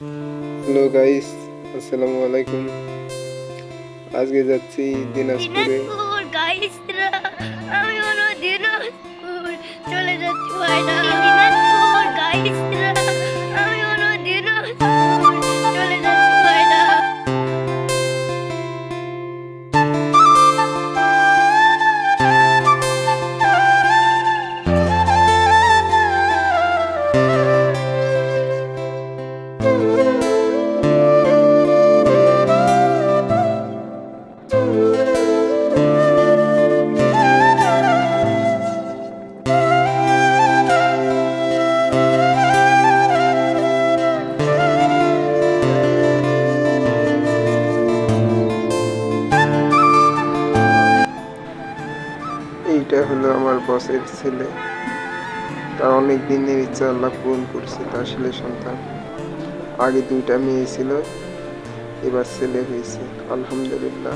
Hello guys, আসসালামু আলাইকুম। আজকে যাচ্ছি দিনাজপুরে। দিনাজপুর গাইসরা, আমি হলো দিনাজপুর চলে যাচ্ছি ভাইরা। দিনাজপুর গাইসরা, আমি হলো দিনাজপুর চলে যাচ্ছি ভাইরা। এইটা হলো আমার বসের ছেলে। তার অনেক দিনের ইচ্ছা আল্লাহ পূরণ করছে, তার ছেলে সন্তান। আগে দুইটা মেয়ে ছিল, এবার ছেলে হয়েছে, আলহামদুলিল্লাহ।